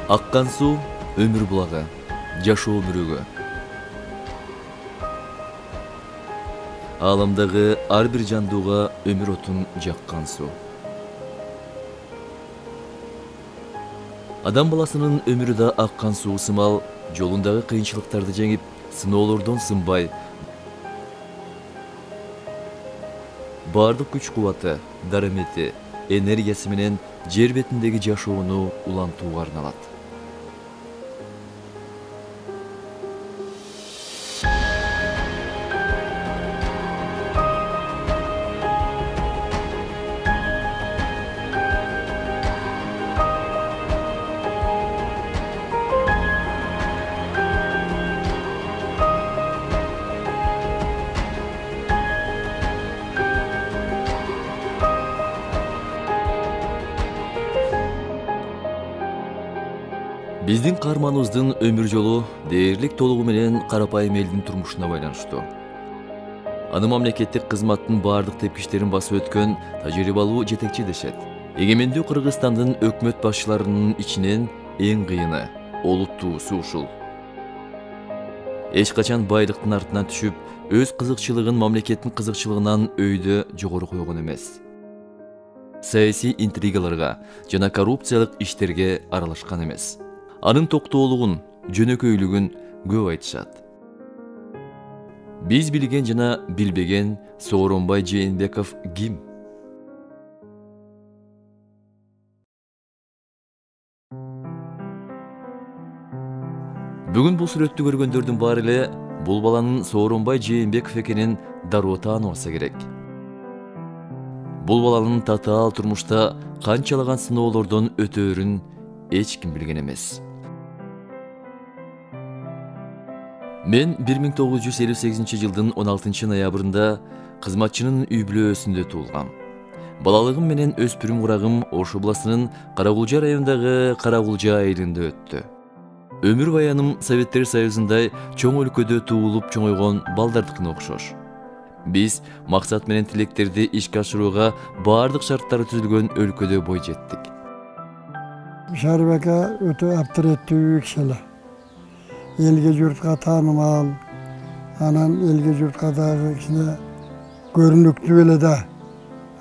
Аккан суу өмүр булагы, жашоо мүрөгө. Аламдагы ар бир жандууга өмүр отун жаккан суу. Адам баласынын өмүрү да аккан суу сымал, жолундагы кыйынчылыктарды жеңип, сыноолордон сынбай, бардык күч кубаты, дарымети, энергиясы менен жер бетиндеги жашоону улантууга арналат. Биздин каарманыбыздын өмүр жолу дээрлик толугу менен карапайым элдин турмушуна байланыштуу. Аны мамлекеттик кызматтын бардык тепкичтерин басып өткөн тажрыйбалуу жетекчи дешет. Эгемендүү Кыргызстандын өкмөт башчыларынын ичинен эң кыйыны, олуттуусу ушул. Эч качан байлыктын артынан түшүп, өз кызыкчылыгын мамлекеттин кызыкчылыгынан өйдө жогору койгон эмес. Саясий интригаларга жана коррупциялык иштерге аралашкан эмес. Анын токтоолугун, жөнөкөйлүгүн көп айтышат. Биз билген жана билбеген Сооронбай Жээнбеков ким? Бүгүн бул сүрөттү көргөндөрдүн баары эле бул баланын Сооронбай Жээнбеков экенин дароо тааныбаса керек. Бул баланын татаал турмушта канчалаган сыноолордон өтөөрүн эч ким билген эмес. Мен 1958 жылдын 16 ноябрында кызматчынын үй бүлөсүндө туулгам. Балалыгым менен өспүрүм курагым Ош областынын Каракулжа районундагы Каракулжа айылында өттү. Өмүр баяным Советтер Союзундай чоң өлкөдө туулуп чоңойгон балдардыкына окшош. Биз максат менен тилектерди ишке ашырууга бардык шарттары түзүлгөн өлкөдө бой жеттик. Шарибек өтө авторитеттүү киши. Elge jurtga tanımal, anan elge jurtga dagı kişine görünüklü bile de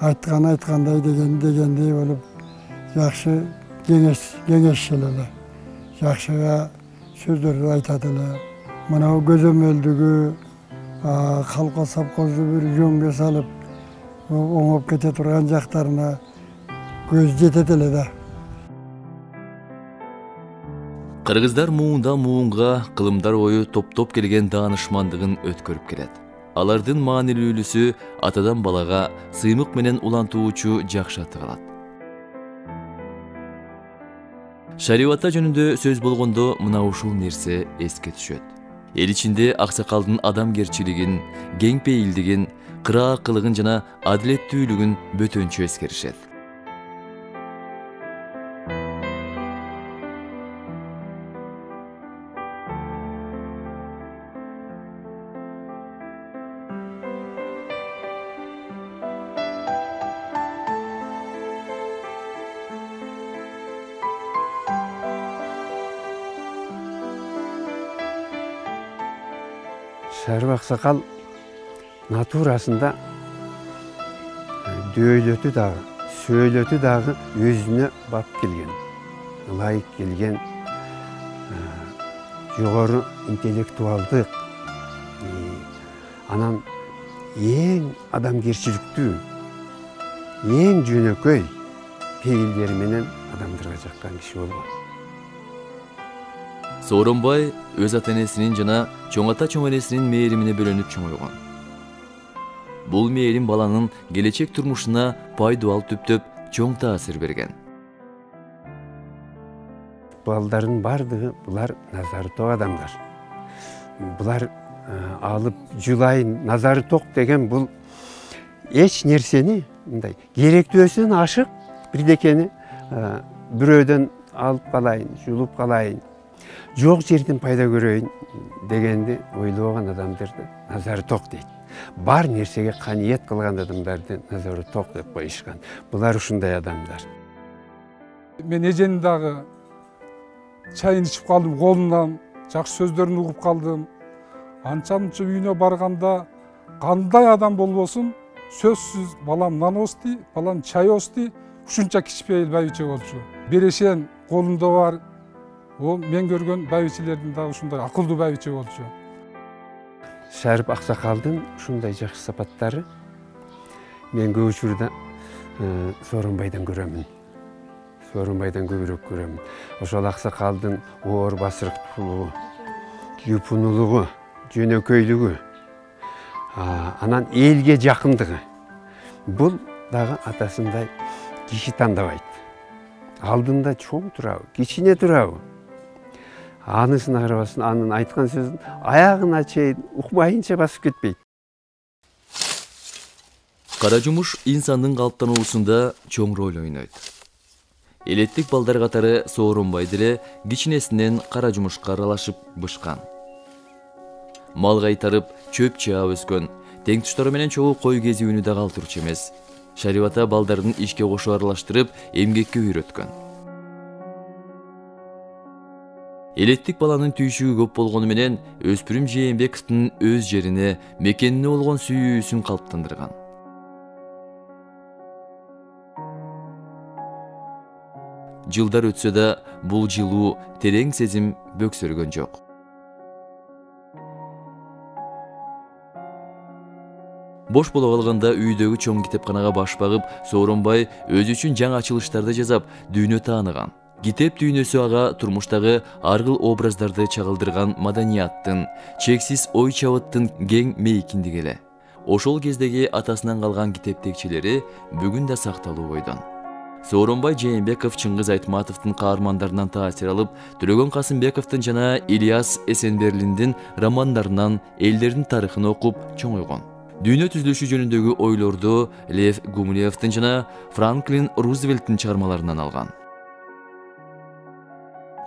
aytkanday degendey olup yaxşı gengeşçiler, yaxşıga sözleri aytadılar. Mana o gözömöldügü, halka sapkozdu bir jönge salıp oңоп kete turgan jaktarına göz jetediler de. Кыргыздар муундан муунга кылымдар ою топтоп келген даанышмандыгын өткөрүп келет. Алардын маанилүүлүсү атадан балага сыймык менен улантуучу жакшы аты калат. Шариатта жөнүндө сөз болгондо мына ушул нерсе эске түшөт. Эл ичинде аксакалдын адамгерчилигин, кеңпейилдигин, кыраакылыгын жана адилеттүүлүгүн бөтөнчө эскеришет. Шарып аксакал натурасында дөйлөтү дагы, сөйлөтү дагы өзүнө бап келген, ылайык келген, жогору интеллектуалдык, анан эң адамгерчиликтүү, эң жөнөкөй пейилдери менен адамдарга жаккан киши болгон. Сооронбай өз ата-энесинин жана чоң ата чоң энесинин мээримине бөлөнүп чоңойгон. Бул мээрим баланын келечек турмушуна пайдубал түптөп чоң таасир берген. Балдардын бардыгы булар назары ток адамдар. Булар алып жулайын назары ток деген бул эч нерсени мындай керектүүсүн ашык бирдекени бирөөдөн алып калайын, жулуп калайын, жок жерден пайда көрөйүн дегенди ойлогон адамдарды назары ток дейт. Бар нерсеге каниет кылган адамдарды назары ток деп коюшкан. Булар ушундай адамдар. Мен эжени дагы чайын ичип калдым колунан, жакшы сөздөрүн угуп калдым. Анча-мынча үйүнө барганда кандай адам болбосун, сөзсүз балам нан ости, балам чай ости, ушунча кичпейил байбиче болчу. Берешен колунда бар, ол мен көргөн байбичелердин да ушундай акылдуу байбиче болчу. Шәріп Ақсақалдың ушундай жакшы сапаттары мен көп учурда Сооронбайдан көрөмүн. Сооронбайдан көбүрөөк көрөмүн. Ошол Ақсақалдың оор басырыктуулугу, юпунулугу, жөнөкөйлүгү, анан элге жакындыгы. Бул дагы атасындай киши тандабайт. Алдында чоң турабы, кичине турабы. Анысына карабасын, анын айткан сөзүн аягына чейин укпайынча басып кетпейт. Кара жумуш инсандын калыптануусунда чоң роль ойнойт. Элеттик балдар катары Сооронбай деле кичинесинен кара жумушка аралашып бышкан. Мал кайтарып, чөп чаап өскөн, тең туштары менен чогуу кой кезүүнү да калтырчу эмес. Шариф ата балдардын ишке кошо аралаштырып, эмгекке үйрөткөн. Элеттик баланын түйшүгү көп болгону менен өспүрүм Жээнбековдун өз жерине, мекенине болгон сүйүүсүн калыптандырган. Жылдар өтсө да бул жылуу, терең сезим бөксөргөн жок. Бош боло калганда үйдөгү чоң китепканага баш багып, Сооронбай өзү үчүн жаңы ачылыштарды жазап, дүйнө тааныган. Китеп дүйнөсү ага турмуштагы аргыл образдарды чагылдырган маданияттын, чексиз ой чабыттын кең мейкиндиги эле. Ошол кездеги атасынан калган китептекчилери бүгүн да сакталуу бойдон. Сооронбай Жээнбеков Чыңгыз Айтматовдун каармандарынан таасир алып, Төлөгөн Касымбековдун жана Ильяс Эсенберлиндин романдарынан элдердин тарыхын окуп чоңойгон. Дүйнө түзүлүшү жөнүндөгү ойлорду Лев Гумилевдин жана Франклин Рузвельттин чыгармаларынан алган.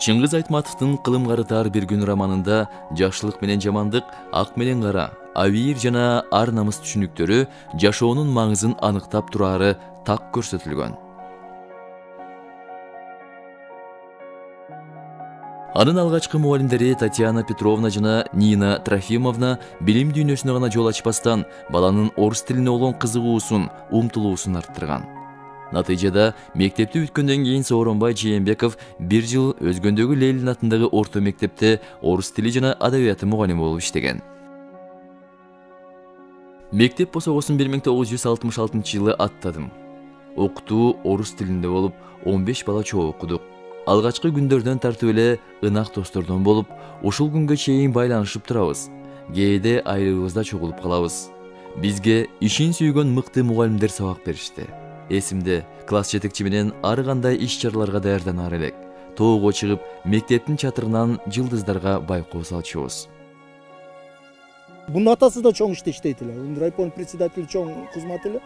Чыңгыз Айтматовдун Кылым карытаар бир күн романында жакшылык менен жамандык, ак менен кара, абийир жана ар намыс түшүнүктөрү жашоонун маңызын аныктап турары так көрсөтүлгөн. Анын алгачкы мугалимдери Татьяна Петровна жана Нина Трофимовна билим дүйнөсүнө гана жол ачпастан, баланын орус тилине болгон кызыгуусун, умтулуусун арттырган. Натыйжада мектепти бүткөндөн кийин Сооронбай Жээнбеков бир жыл Өзгөндөгү Ленин атындагы орто мектепте орус тили жана адабияты мугалими болуп иштеген. Мектеп босогосун 1966 жылы аттадым. Окутуу орус тилинде болуп, 15 бала чогуу окудук. Алгачкы күндөрдөн тартып эле ынак достордон болуп, ушул күнгө чейин байланышып турабыз. Кээде айрыбызда чогулуп калабыз. Бизге ишин сүйгөн мыкты мугалимдер сабак беришти. Эсимде, класс жетекчи менен ар кандай иш-чараларга даярданаар элек. Тоого чыгып, мектептин чатырынан жылдыздарга байкоо салчубуз. Бунун атасы да чоң иште иштейт эле. Райком председатель чоң кызмат эле.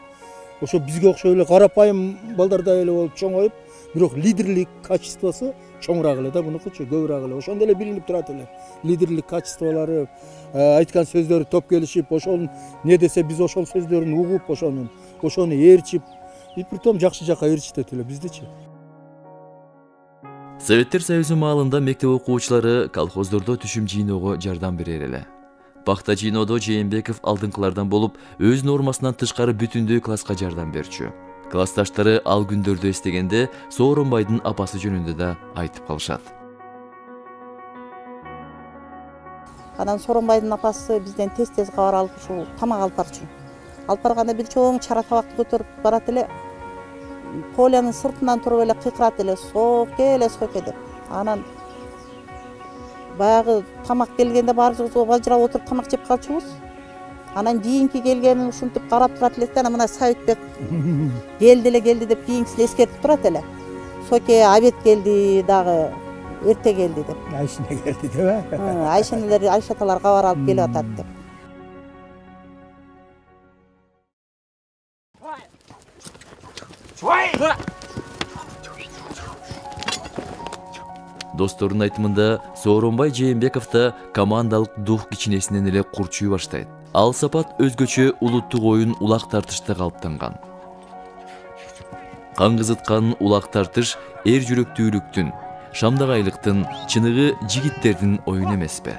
Ошо бизге окшой эле карапайым балдардай эле болуп чоңоюп, бирок лидерлик качествосу чоңураак эле да, бунукучу көбүрөөк эле. Ошондо эле билинип турат эле. Лидерлик качестволору, айткан сөздөрү топ келишип, ошол не десе биз ошол сөздөрүн угуп, ошону ээрчип, и притом жакшы жакка ээрчитет эле биздичи. Советтер Союзу маалында мектеп окуучулары колхоздордо түшүм жыйноого жардам берер эле. Пахта жыйноодо Жээнбеков алдыңкылардан болуп, өз нормасынан тышкары бүтүндөй класска жардам берчү. Классташтары ал күндөрдү эстегенде Сооронбайдын апасы жөнүндө да айтып калышат. Анан Сооронбайдын апасы бизден тез кабар алып ушул тамак алып барчу. Алып барганда бир чоң чара табакты көтөрүп барат эле. Полянын сыртынан туруп эле кыйкырат эле, соке деп. Анан баягы тамак келгенде баарыбыз бажырап отуруп тамак жеп калчубуз. Анан кийинки келгенин ушинтип карап турат элек да, мына Сабитбек келди деп кийинкисин эскертип турат эле. Соке обед келди дагы, эрте келди деп. Айшина келди деп. Айшинелер, Айшаталар кабар алып келип атат деп. Достордун айтымында Сооронбай Жээнбеков да командалык дух кичинесинен эле курчуй баштайт. Ал сапат өзгөчө улуттук оюн улак тартышта калыптанган. Кан кызыткан улак тартыш эр жүрөктүүлүктүн, Шамдагайлыктын, чыныгы жигиттердин оюн эмеспи?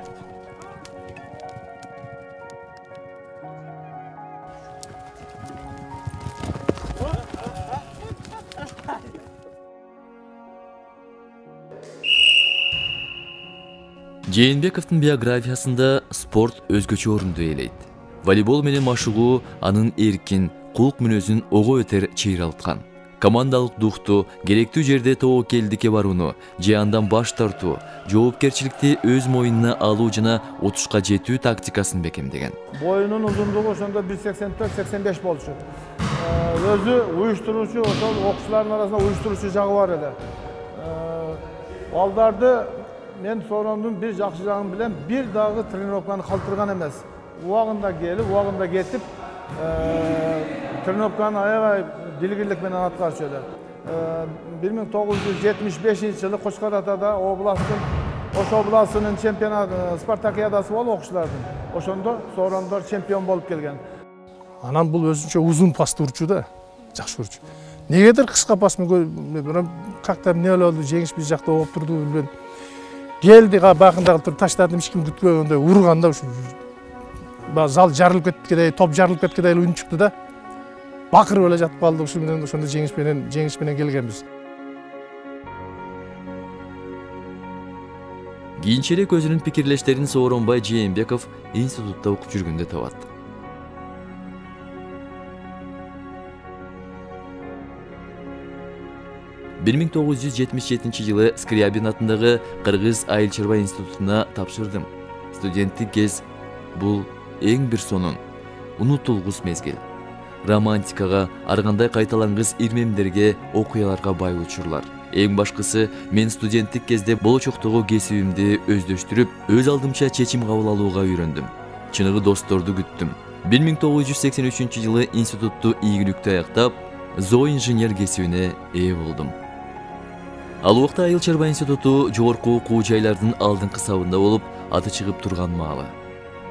Жээнбековдун биографиясында спорт өзгөчө орунду ээлейт. Волейбол менен машыгуу анын эркин, кулк мүнөзүн ого өтер чыйралткан. Командалык духту, керектүү жерде тобокелдикке барууну, же андан баш тартуу, жоопкерчиликти өз моюнуна алуу жана утушка жетүү тактикасын бекемдеген. Боюнун узундугу ошондо 1.84-85 болчу. Өзү уюштуруучу, ошол окуучулардын арасында уюштуруучу жагы бар эле. Балдарды мен сооромдун бир жакшы жагын билем, бир дагы тренировканы калтырган эмес. Убагында келип, убагында кетип, тренировканы аябай дилгирлик менен аткарчу эле. 1975-жылы Кочкор Атада Ош областынын чемпионат спартакиадасы болуп окуучулардын. Ошондо сооромдор чемпион болуп келген. Анан бул өзүнчө узун пасты урчу да, жакшы урчу. Негедир кыска пас мен как-то эмне болду, жеңиш биз жакта болуп турду билбейм. Келди, бакында туруп таштадым, эч ким күтпөгөндөй урганда ушу зал жарылып кеткендей, топ жарылып кеткендей үн чыкты да. Бакырып эле жатып калды, ушу менен ошондо жеңиш менен келгенбиз. Кийинчерээк өзүнүн пикирлештерин Сооронбай Жээнбеков институтта окуп жүргөндө табат. — 1977-жылы Скрябин атындагы Кыргыз Айыл чарба институтуна тапшырдым. Студенттик кез бул эң бир сонун, унутулгус мезгил. Романтикага, ар кандай кайталангыс ирмемдерге, окуяларга бай учурлар. Эң башкысы, мен студенттик кезде болочоктогу кесибимди өздөштүрүп, өз алдымча чечим кабыл алууга үйрөндүм. Чыныгы досторду күттүм. 1983-жылы институтту ийгиликтүү аяктап, зооинженер кесибине ээ болдум. Ал убакта Айыл чарба институту жогорку окуу жайлардын алдыңкы сабында болуп, аты чыгып турган маалы.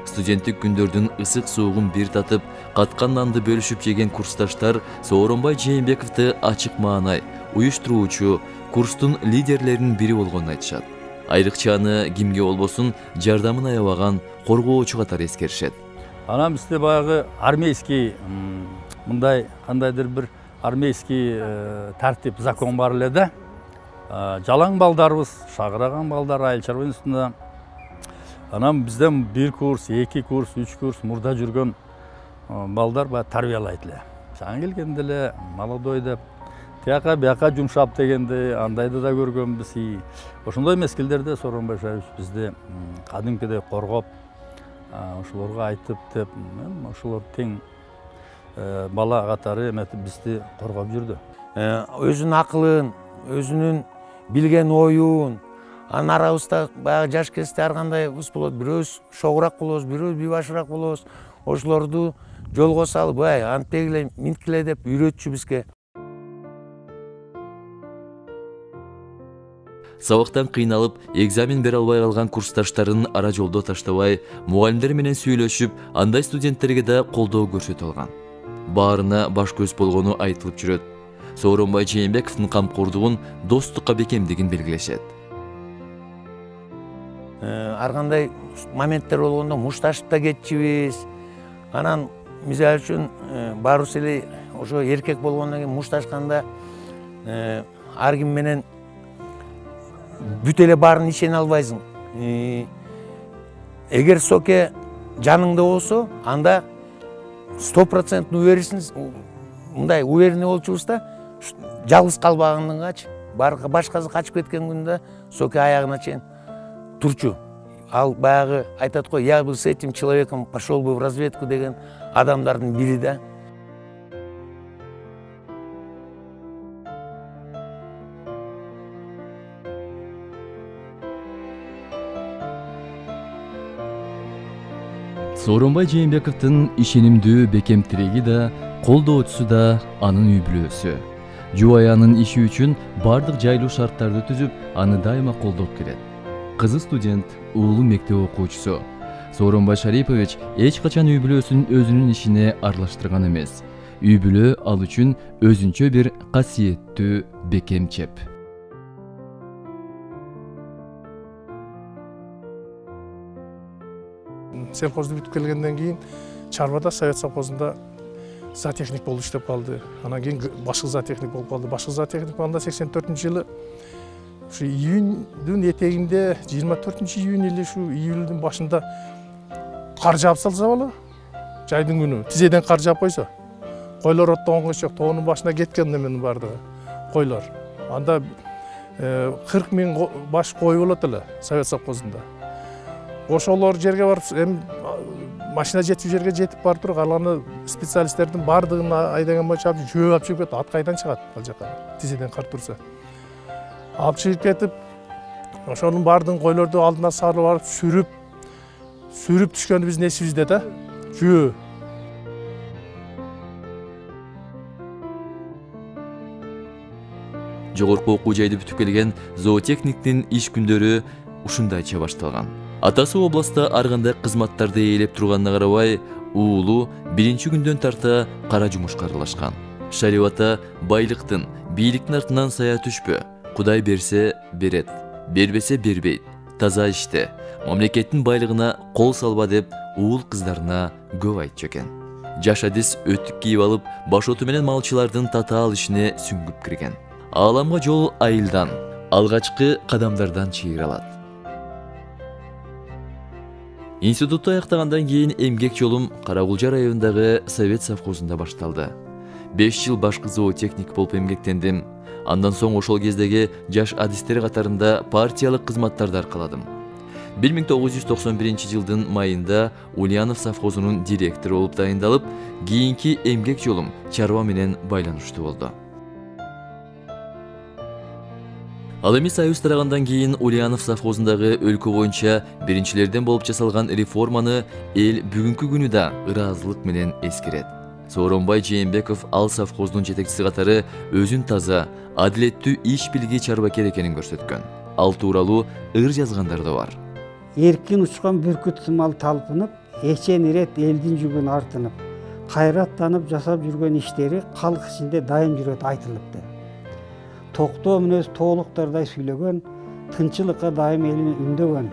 Студенттик күндөрдүн ысык суугун бир татып, каткан нанды бөлүшүп жеген курсташтар Сооронбай Жээнбековду ачык маанай, уюштуруучу, курстун лидерлеринин бири болгонун айтышат. Айрыкча аны кимге болбосун жардамын аябаган коргоочу катары эскеришет. Анан бизде баягы армейский, мындай кандайдыр бир армейский тартип, закон бар эле да. Жалаң балдарыбыз, шагыраган балдар айыл чарба институтунда. Анан бизден 1 курс, 2 курс, 3 курс мурда жүргөн балдар баягы тарбиялайт эле. Жаңы келгенде эле молодой деп, тияка бияка жумшап дегенде андайды да көргөнбүз. Ошондой мезгилдерде Сооронбай Шарипович бизди кадимкидей коргоп, ошолорго айтып деп, ошолор тең бала катары эметип бизди коргоп жүрдү. Өзүнүн акылын, өзүнүн билген оюн, анын арабызда баягы жаш кезде ар кандай кыз болот, бирөөбүз шогураак болобуз, бирөөбүз башыраак болобуз. Ошолорду жолго салып, антпегиле, минткиле деп үйрөтчү бизге. Сабактан кыйналып, экзамен бере албай калган курсташтарын ара жолдо таштабай, мугалимдер менен сүйлөшүп, андай студенттерге да колдоо көрсөтө алган. Баарына баш көз болгону айтылып жүрөт. Сооронбай Жээнбековдун камкордугун, достукка бекемдигин белгилешет. Ар кандай моменттер болгондо мушташып да кетчүбүз. Анан мисалы үчүн баарыбыз эле ошо эркек болгондон кийин мушташканда ар ким менен бүт эле баарын ишене албайсың. Эгер соке жаныңда болсо, анда 100% уверенсиң, мындай уверенный болчубуз да, жалгыз калбагандыгачы, башкасы качып кеткен күндө соке аягына чейин турчу. Ал баягы айтат го, я бы с этим человеком пошел бы в разведку деген адамдардын бири да. Сооронбай Жээнбековдун ишенимдүү бекем тиреги да, колдоочусу да анын үй бүлөсү. Жубайанын иши үчүн бардык жайлуу шарттарды түзүп, аны дайыма колдоп келет. Кызы студент, уулу мектеп окуучусу. Сооронбай Шарипович эч качан үй бүлөсүн өзүнүн ишине аралаштырган эмес. Үй бүлө ал үчүн өзүнчө бир касиеттүү бекем чеп. совхозду бүтүп келгенден кийин чарбада совет совхозунда зоотехник болуп иштеп калды. Анан кийин башкы зоотехник болуп калды. Башкы зоотехник болгондо 84-жылы ушу июньдүн этегинде 24-июнь или ушу июльдүн башында кар жаап салса боло. Жайдын күнү тизеден кар жаап койсо. Койлор оттогонго жок, тоонун башына кеткен неменин бардыгы. Койлор. Анда 40 000 баш кой болот эле совет совхозунда. Ошолор жерге барып, эми машина жетип жерге жетип барып туруп, аланы специалисттердин бардыгын айдаган боюнча жөө алып чыгып кетти. Ат кайдан чыгат ал жака? Тизеден кар турса. Алып чыгып кетип, ошонун бардыгын койлорду алдына салып барып сүрүп түшкөнү биздин эсибизде да. Жөө. Жогорку окуу жайды бүтүп келген зоотехниктин иш күндөрү ушундайча башталган. Атасы областта ар кандай кызматтарды ээлеп турганына карабай, уулу биринчи күндөн тарта кара жумушка аралашкан. Шариатта байлыктын, бийликтин артынан сая түшпө, Кудай берсе берет, бербесе бербейт. Таза иште, мамлекеттин байлыгына кол салба деп уул кыздарына көп айтчу экен. Жаш адис өттүк кийип алып, башоту менен малчылардын татаал ишине сүңгүп кирген. Ааламга жол айылдан, алгачкы кадамдардан чыйралат. Институтта аяктагандан кийин эмгек жолум Карагулжа районундагы совет совхозунда башталды. 5 жыл башкы зоотехник болуп эмгектендим. Андан соң ошол кездеги жаш адистер катарында партиялык кызматтарды аркаладым. 1991 жылдын майында Ульянов совхозунун директору болуп дайындалып, кийинки эмгек жолум чарба менен байланыштуу болду. Ал эми союз тарагандан кийин Ульянов совхозундагы өлкө боюнча биринчилерден болуп жасалган реформаны эл бүгүнкү күнү да ыраазылык менен эскерет. Сооронбай Жээнбеков ал совхоздун жетекчиси катары өзүн таза, адилеттүү иш билги чарбакер экенин көрсөткөн. Ал тууралуу ыр жазгандар да бар. Эркин учкан бүркүт сымал талпынып, эчен ирет элдин жүгүн артынып, кайраттанып жасап жүргөн иштери калк ичинде дайым жүрөт айтылыпты. Токтоо мүнөз тоолуктардай сүйлөгөн, тынчылыкка дайым элин үндөгөн,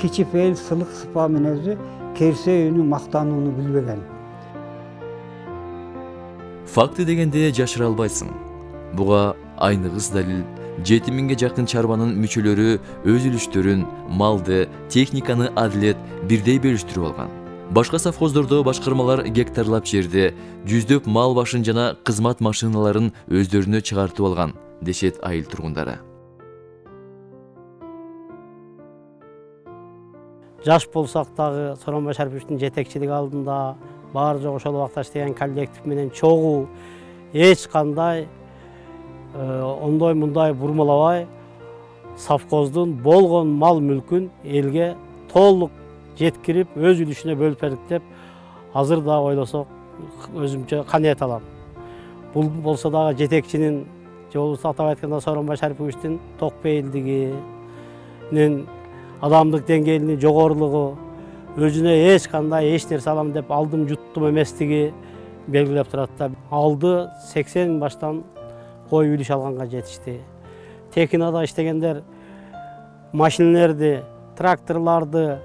кичипейил сылык сыпа мүнөзү керсе үнү мактанууну билбеген. Факты дегенде жашыра албайсың. Буга айныгыс далил, 7000ге жакын чарбанын мүчөлөрү өз үлүштөрүн, малды, техниканы адилет бирдей бөлүштүрүп алган. Башка совхоздордо башкармалар гектарлап жерде жүздөп мал башын жана кызмат машиналарын өздөрүнө чыгартып алган, дешет айыл тургундары. Жаш болсак дагы Сооронбай Шариповичтин жетекчилиги алдында бар жок ошол убакта иштеген коллектив менен чогуу эч кандай ондой мындай бурмалабай совхоздун болгон мал мүлкүн элге толук жеткирип өз үлүшүнө бөлүп бердик деп азыр да ойлосок өзүмчө канаат алам. Бул болсо дагы жетекчинин же болбосо атап айтканда Сооронбай Шариповичтин токпейилдигинин адамдык деңгээлинин жогорулугу, өзүнө эч кандай эч нерсе алам деп алдым жуттум эместиги белгилеп турат да. Алды 80 баштан кой үлүш алганга жетишти. Техникада иштегендер машинелерди, тракторларды,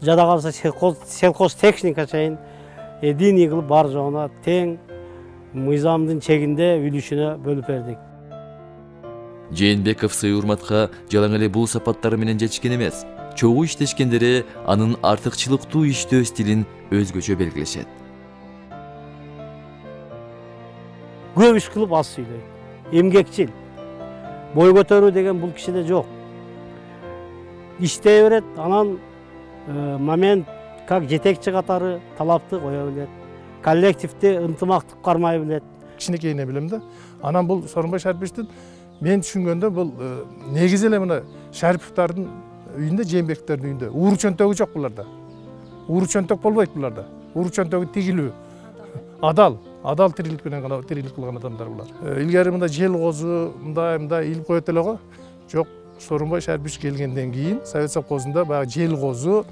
жада калса сельхоз техника чейин эдиний кылып бар жоона тең мыйзамдын чегинде үлүшүнө бөлүп бердик. Жээнбеков сый урматка жалаң эле бул сапаттары менен жетишкен эмес. Чогуу иштешкендери анын артыкчылыктуу иштөө стилин өзгөчө белгилешет. Көп иш кылып аз сүйлөйт. Эмгекчил. Бой көтөрүү деген бул кишиде жок. Иштей берет, анан момент как жетекчи катары талапты кое билет. Коллективди ынтымактык кармай билет. Кичинекейине билем да. Анан бул Сооронбай Шариповичтин мен түшүнгөндө бул негизи эле мына Шариповдардын үйүндө, Жээнбековдордун үйүндө ууру чөнтөгү жок буларда. Ууру чөнтөк болбойт буларда. Ууру чөнтөгү тигилүү. Адал тирилик менен гана тирилик кылган адамдар булар. Илгери мында жел козу, мындай илип коет эле го. Жок, Сооронбай Шарипович келгенден кийин Совет совхозунда баягы жел козу,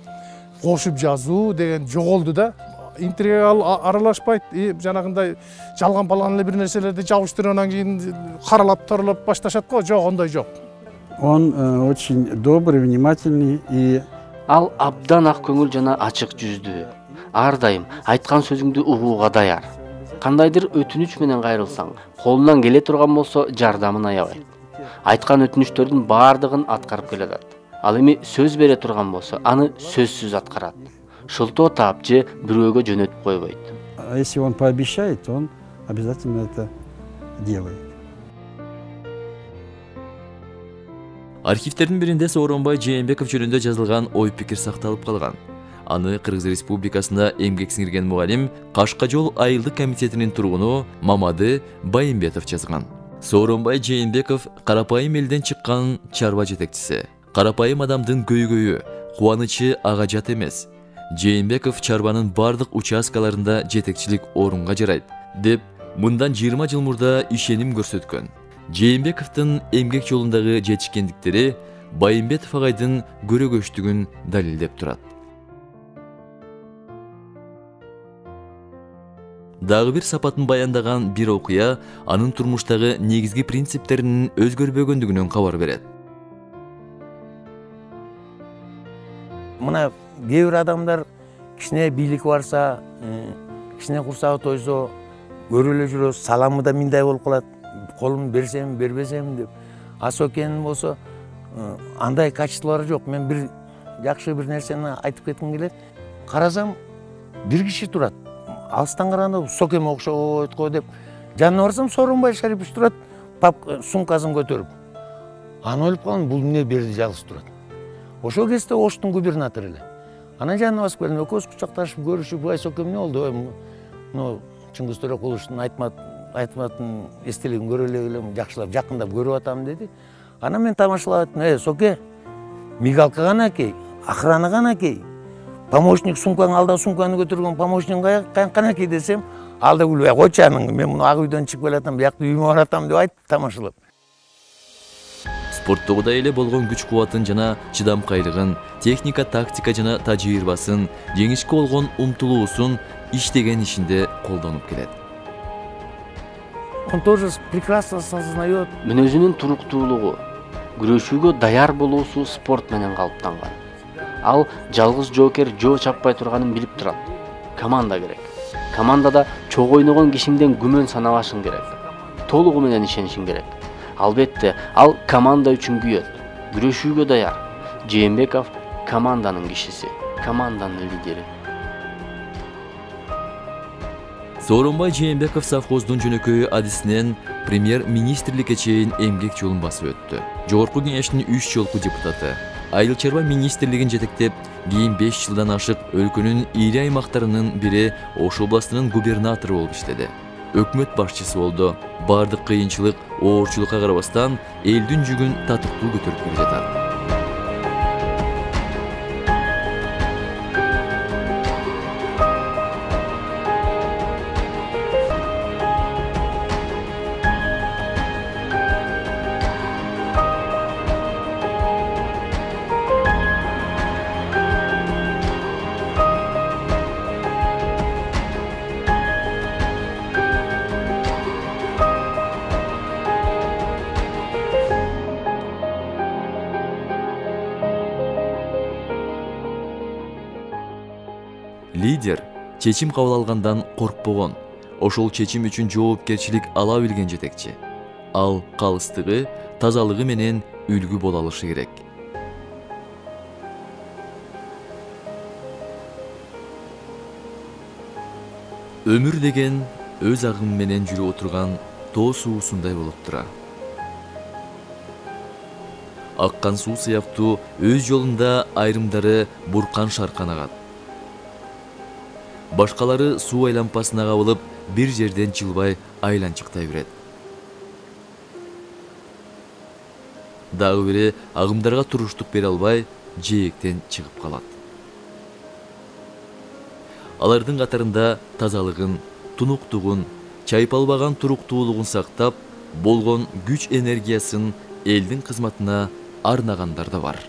кошуп жазуу деген жоголду да. Интрига аралашпайт, жанагындай жалган балган эле бир нерселерди жабыштырып анан кийин каралап торолоп башташат го. Жок, ондой жок. Он очень добрый, внимательный и Ал абдан ак көңүл жана ачык жүздүү. Ар дайым айткан сөзүңдү угууга даяр. Кандайдыр өтүнүч менен кайрылсаң, колунан келе турган болсо жардамын аябайт. Айткан өтүнүчтөрдүн баардыгын аткарып келатат. Ал эми сөз бере турган болсо, аны сөзсүз аткарат. Шылтоо таап же бирөөгө жөнөтүп койбойт. Если он пообещает, он обязательно это делает. Архивтердин биринде Сооронбай Жээнбеков жөнүндө жазылган ой пикир сакталып калган. Аны Кыргыз Республикасында эмгек сиңирген мугалим Кашка жол айылдык комитетинин тургуну Мамады Байымбетов жазган. Сооронбай Жээнбеков карапайым элден чыккан чарба жетекчиси. Карапайым адамдын көйгөйү, кубанычы ага жат эмес. Жээнбеков чарбанын бардык участкаларында жетекчилик орунга жарайт, деп мындан 20 жыл мурда ишеним көрсөткөн. Жээнбековдун эмгек жолундагы жетишкендиктери Байымбетов агайдын көрөгөчтүгүн далилдеп турат. Дагы бир сапатын баяндаган бир окуя анын турмуштагы негизги принциптеринин өзгөрбөгөндүгүнөн кабар берет. Мына кээ бир адамдар кичине бийлик барса, кичине курсагы тойсо, көрүп эле жүрөбүз, саламы да миндай болуп калат. Колумду берсем, бербесем деп. Асокенин болсо, андай качестволору жок. Мен бир жакшы бир нерсени айтып кетким келет. Карасам, бир киши турат. Алыстан караганда Сокеме окшойт го деп. Жанына барсам, Сооронбай Шарипович турат, сумкасын көтөрүп. Аны ойлоп калдым, бул эмне берди жалгыз турат. Ошол кезде Оштун губернатору эле. Анан жанына басып келдим, экөөбүз кучакташып көрүшүп, ай Соке эмне болду? Мына Чыңгыз Төрөкуловдун айтматын эстелигин көрө элем, жакшылап, жакындап көрүп атам деди. Анан мен тамашалап аттым, Соке, мигалка канакей, охрана канакей, помощник сумкаң алда сумканы көтөргөн помощник канакей десем, алда күлүп, койчу анын, мен муну ак үйдөн чыгып келатам, биякта үйүмө баратам деп айтып тамашалап. Спорттогудай эле болгон күч кубатын жана чыдамкайлыгын, техника, тактика жана тажрыйбасын, жеңишке болгон умтулуусун иштеген ишинде колдонуп келет. Он тоже прекрасно осознает. Мүнөзүнүн туруктуулугу, күрөшүүгө даяр болуусу спорт менен калыптанган. Ал жалгыз жоокер жоо чаппай турганын билип турат. Команда керек. Командада чогуу ойногон кишиңден күмөн санабашың керек. Толугу менен ишенишиң керек. Албетте, ал команда үчүн күйөт. Күрөшүүгө даяр. Жээнбеков команданын кишиси, команданын лидери. Сооронбай Жээнбеков совхоздун жөнөкөй адисинен премьер-министрликке чейин эмгек жолун басып өттү. Жогорку кеңештин 3 жолку депутаты. Айыл чарба министрлигин жетектеп, кийин 5 жылдан ашык өлкөнүн ири аймактарынын бири Ош областынын губернатору болуп иштеди. Өкмөт башчысы болду. Бардык кыйынчылык, оорчулукка карабастан элдин жүгүн татыктуу көтөрүп келе жатат. Лидер чечим кабыл алгандан коркпогон, ошол чечим үчүн жоопкерчилик ала билген жетекчи. Ал калыстыгы, тазалыгы менен үлгү боло алышы керек. Өмүр деген өз агым менен жүрүп отурган тоо суусундай болуп тура. Аккан суу сыяктуу өз жолунда айрымдары буркан шаркан агат. Башкалары суу айлампасына кабылып, бир жерден жылбай айланчыктай берет. Дагы бири агымдарга туруштук бере албай, жээктен чыгып калат. Алардын катарында тазалыгын, тунуктугун, чайпалбаган туруктуулугун сактап, болгон күч энергиясын элдин кызматына арнагандар да бар.